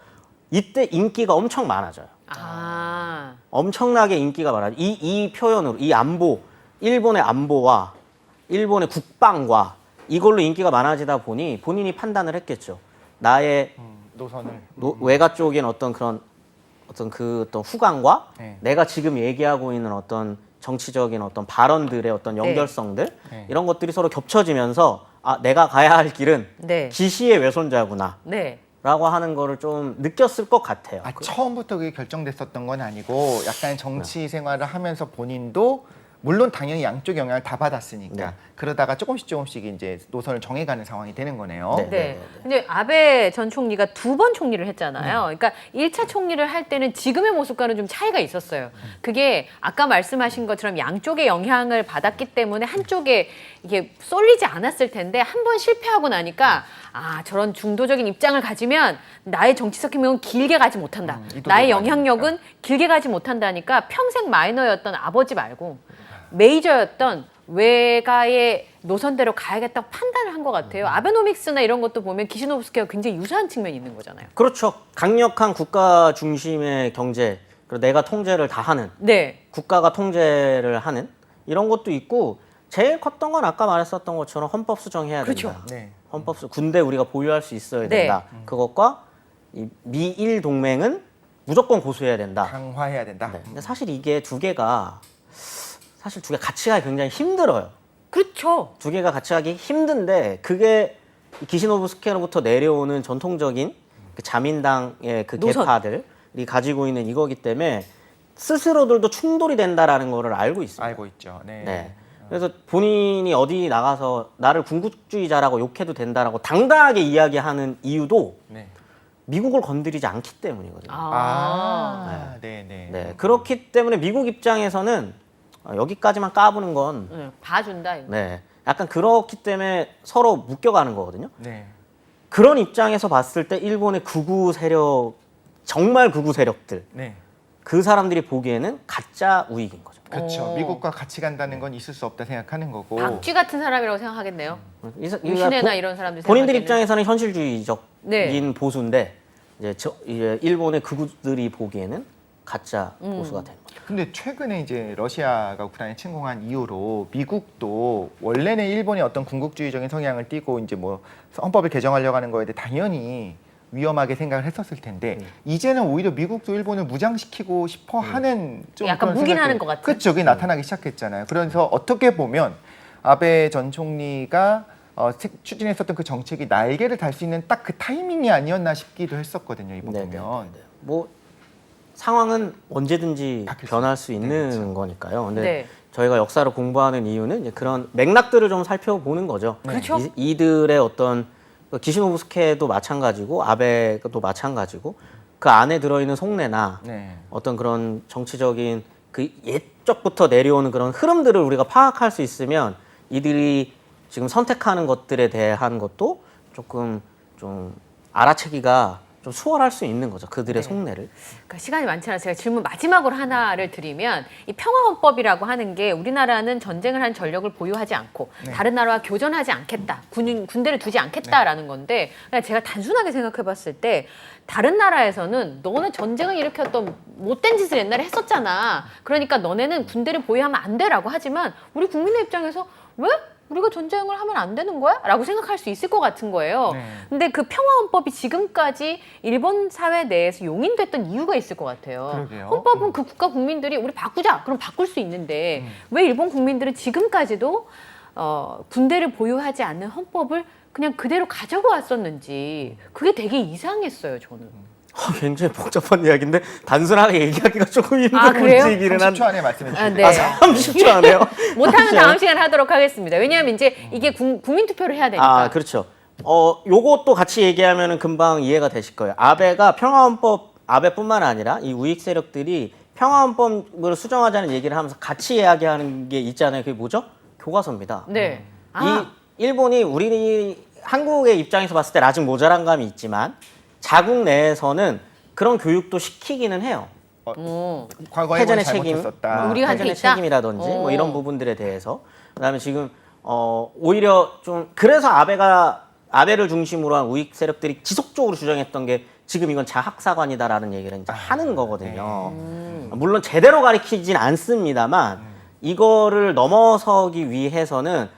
Speaker 3: 이때 인기가 엄청 많아져요.
Speaker 1: 아.
Speaker 3: 엄청나게 인기가 많아요. 이 표현으로 이 안보, 일본의 안보와 일본의 국방과 이걸로 인기가 많아지다 보니 본인이 판단을 했겠죠. 나의
Speaker 2: 노선을.
Speaker 3: 외가 쪽인 어떤 그런 어떤 후광과
Speaker 2: 네.
Speaker 3: 내가 지금 얘기하고 있는 어떤 정치적인 어떤 발언들의 어떤 연결성들
Speaker 2: 네.
Speaker 3: 이런 것들이 서로 겹쳐지면서 내가 가야 할 길은
Speaker 1: 네.
Speaker 3: 기시의 외손자구나
Speaker 1: 네.
Speaker 3: 라고 하는 거를 좀 느꼈을 것 같아요.
Speaker 2: 처음부터 그게 결정됐었던 건 아니고 약간 정치 생활을 하면서 본인도 물론 당연히 양쪽 영향을 다 받았으니까
Speaker 3: 네.
Speaker 2: 그러다가 조금씩 이제 노선을 정해가는 상황이 되는 거네요.
Speaker 3: 네.
Speaker 1: 네. 근데 아베 전 총리가 2번 총리를 했잖아요. 그러니까 1차 총리를 할 때는 지금의 모습과는 좀 차이가 있었어요. 그게 아까 말씀하신 것처럼 양쪽의 영향을 받았기 때문에 한쪽에 이게 쏠리지 않았을 텐데 한 번 실패하고 나니까 저런 중도적인 입장을 가지면 나의 정치적 힘은 길게 가지 못한다. 나의 영향력은 길게 가지 못한다니까 평생 마이너였던 아버지 말고 메이저였던 외가의 노선대로 가야겠다고 판단을 한 것 같아요. 아베노믹스나 이런 것도 보면 기시노부스케와 굉장히 유사한 측면이 있는 거잖아요.
Speaker 3: 그렇죠. 강력한 국가 중심의 경제, 그리고 내가 통제를 다 하는,
Speaker 1: 네.
Speaker 3: 국가가 통제를 하는 이런 것도 있고 제일 컸던 건 아까 말했었던 것처럼 헌법 수정해야
Speaker 1: 그렇죠.
Speaker 3: 된다.
Speaker 2: 네.
Speaker 3: 군대 우리가 보유할 수 있어야
Speaker 1: 네.
Speaker 3: 된다. 그것과 이 미일 동맹은 무조건 고수해야 된다.
Speaker 2: 강화해야 된다.
Speaker 3: 네. 근데 사실 이게 두 개가 같이 가기 굉장히 힘들어요.
Speaker 1: 그렇죠.
Speaker 3: 두 개가 같이 하기 힘든데 그게 기시노부스케로부터 내려오는 전통적인 그 자민당의 그
Speaker 1: 노선.
Speaker 3: 계파들이 가지고 있는 이거기 때문에 스스로들도 충돌이 된다라는 거를 알고 있습니다.
Speaker 2: 알고 있죠. 네.
Speaker 3: 네. 그래서 본인이 어디 나가서 나를 군국주의자라고 욕해도 된다라고 당당하게 이야기하는 이유도
Speaker 2: 네.
Speaker 3: 미국을 건드리지 않기 때문이거든요.
Speaker 2: 아, 네, 네.
Speaker 3: 네. 그렇기 때문에 미국 입장에서는 여기까지만 까부는 건
Speaker 1: 네, 봐준다. 이거.
Speaker 3: 네. 약간 그렇기 때문에 서로 묶여가는 거거든요.
Speaker 2: 네.
Speaker 3: 그런 입장에서 봤을 때 일본의 극우 세력, 정말 극우 세력들,
Speaker 2: 네.
Speaker 3: 그 사람들이 보기에는 가짜 우익인 거죠.
Speaker 2: 그렇죠.
Speaker 1: 어.
Speaker 2: 미국과 같이 간다는 건 있을 수 없다 생각하는 거고.
Speaker 1: 박쥐 같은 사람이라고 생각하겠네요.
Speaker 3: 그러니까
Speaker 1: 유신혜나 이런 사람들
Speaker 3: 본인들
Speaker 1: 생각하기에는.
Speaker 3: 입장에서는 현실주의적인
Speaker 1: 네.
Speaker 3: 보수인데 이제 일본의 극우들이 보기에는 가짜 보수가 되는 거죠.
Speaker 2: 근데 최근에 이제 러시아가 우크라이나 침공한 이후로 미국도 원래는 일본의 어떤 군국주의적인 성향을 띠고 이제 뭐 헌법을 개정하려고 하는 거에 대해 당연히 위험하게 생각을 했었을 텐데 이제는 오히려 미국도 일본을 무장시키고 싶어 하는 좀
Speaker 1: 약간
Speaker 2: 그런
Speaker 1: 묵인하는
Speaker 2: 생각들이-
Speaker 1: 것 같은?
Speaker 2: 그렇죠. 그게 나타나기 시작했잖아요. 그래서 어떻게 보면 아베 전 총리가 추진했었던 그 정책이 날개를 달 수 있는 딱 그 타이밍이 아니었나 싶기도 했었거든요. 이번
Speaker 3: 네,
Speaker 2: 보면.
Speaker 3: 뭐 상황은 언제든지
Speaker 2: 바뀔 수
Speaker 3: 변할 수 있는
Speaker 2: 그렇죠.
Speaker 3: 거니까요. 근데
Speaker 1: 네.
Speaker 3: 저희가 역사를 공부하는 이유는 이제 그런 맥락들을 좀 살펴보는 거죠.
Speaker 1: 그렇죠.
Speaker 3: 이들의 어떤 기시노부스케도 마찬가지고 아베도 마찬가지고 그 안에 들어있는 속내나
Speaker 2: 네.
Speaker 3: 어떤 그런 정치적인 그 옛적부터 내려오는 그런 흐름들을 우리가 파악할 수 있으면 이들이 지금 선택하는 것들에 대한 것도 조금 좀 알아채기가 좀 수월할 수 있는 거죠. 그들의 속내를.
Speaker 1: 그러니까 시간이 많지 않아서 제가 질문 마지막으로 하나를 드리면 이 평화헌법이라고 하는 게 우리나라는 전쟁을 한 전력을 보유하지 않고 다른 나라와 교전하지 않겠다. 군대를 두지 않겠다라는 건데 그냥 제가 단순하게 생각해 봤을 때 다른 나라에서는 너네 전쟁을 일으켰던 못된 짓을 옛날에 했었잖아. 그러니까 너네는 군대를 보유하면 안 돼라고 하지만 우리 국민의 입장에서 왜? 우리가 전쟁을 하면 안 되는 거야? 라고 생각할 수 있을 것 같은 거예요.
Speaker 2: 네.
Speaker 1: 근데 그 평화헌법이 지금까지 일본 사회 내에서 용인됐던 이유가 있을 것 같아요.
Speaker 2: 그러게요.
Speaker 1: 헌법은 그 국가 국민들이 우리 바꾸자. 그럼 바꿀 수 있는데 왜 일본 국민들은 지금까지도 군대를 보유하지 않는 헌법을 그냥 그대로 가지고 왔었는지 그게 되게 이상했어요, 저는.
Speaker 3: 굉장히 복잡한 이야기인데 단순하게 얘기하기가 조금 힘든
Speaker 1: 아, 그래요?
Speaker 3: 문제이기는 한
Speaker 2: 30초 안에 말씀해 주세요.
Speaker 1: 네.
Speaker 3: 30초 안에요.
Speaker 1: 못하면 다음 시간에 하도록 하겠습니다. 왜냐하면 이제 이게 국민 투표를 해야 되니까.
Speaker 3: 아, 그렇죠. 요것도 같이 얘기하면은 금방 이해가 되실 거예요. 아베가 평화헌법, 아베뿐만 아니라 이 우익 세력들이 평화헌법을 수정하자는 얘기를 하면서 같이 이야기하는 게 있잖아요. 그게 뭐죠? 교과서입니다.
Speaker 1: 네.
Speaker 3: 이 일본이 우리 한국의 입장에서 봤을 때 아직 모자란 감이 있지만 자국 내에서는 그런 교육도 시키기는 해요.
Speaker 2: 과거에
Speaker 3: 해전의
Speaker 2: 뭘
Speaker 3: 책임,
Speaker 2: 잘못했었다.
Speaker 1: 우리가 한테
Speaker 3: 해전의
Speaker 1: 있다?
Speaker 3: 책임이라든지 뭐
Speaker 1: 어.
Speaker 3: 이런 부분들에 대해서 그다음에 지금 오히려 좀 그래서 아베를 중심으로 한 우익 세력들이 지속적으로 주장했던 게 지금 이건 자학사관이다라는 얘기를 이제 하는 거거든요. 물론 제대로 가리키진 않습니다만 이거를 넘어서기 위해서는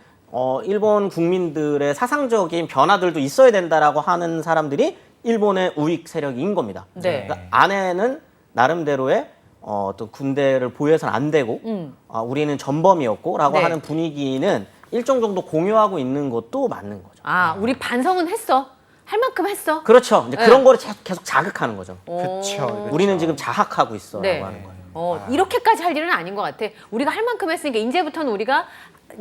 Speaker 3: 일본 국민들의 사상적인 변화들도 있어야 된다라고 하는 사람들이 일본의 우익 세력인 겁니다.
Speaker 1: 네.
Speaker 3: 그러니까 안에는 나름대로의 어떤 군대를 보유해서는 안 되고 우리는 전범이었고라고
Speaker 1: 네.
Speaker 3: 하는 분위기는 일정 정도 공유하고 있는 것도 맞는 거죠.
Speaker 1: 아, 우리 반성은 했어. 할 만큼 했어.
Speaker 3: 그렇죠. 이제
Speaker 1: 네.
Speaker 3: 그런 거를 계속 자극하는 거죠.
Speaker 2: 그렇죠.
Speaker 3: 우리는 지금 자학하고 있어라고
Speaker 1: 네.
Speaker 3: 하는 거예요.
Speaker 1: 이렇게까지 할 일은 아닌 것 같아. 우리가 할 만큼 했으니까 이제부터는 우리가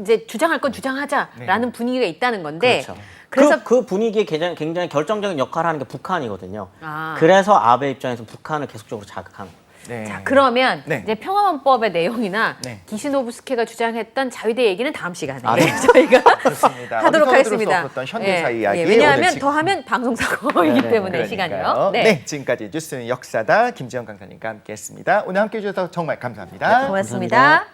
Speaker 1: 이제 주장할 건 주장하자라는 분위기가 있다는 건데.
Speaker 3: 그렇죠.
Speaker 1: 그래서
Speaker 3: 그 분위기에 굉장히 결정적인 역할을 하는 게 북한이거든요.
Speaker 1: 아.
Speaker 3: 그래서 아베 입장에서 북한을 계속적으로 자극하는 거예요.
Speaker 2: 네.
Speaker 1: 자, 그러면
Speaker 2: 네.
Speaker 1: 이제 평화헌법의 내용이나
Speaker 2: 네.
Speaker 1: 기시노부스케가 주장했던 자위대 얘기는 다음 시간에
Speaker 3: 아, 네.
Speaker 1: 저희가
Speaker 2: 그렇습니다.
Speaker 1: 하도록
Speaker 2: 어디서 들을 수
Speaker 1: 하겠습니다.
Speaker 2: 없었던 현대사의 이야기.
Speaker 1: 왜냐하면
Speaker 2: 오늘 지금-
Speaker 1: 더하면 방송사고이기
Speaker 3: 네,
Speaker 1: 때문에 시간이요.
Speaker 2: 네. 지금까지 뉴스는 역사다 김지영 강사님과 함께했습니다. 오늘 함께해 주셔서 정말 감사합니다.
Speaker 1: 고맙습니다.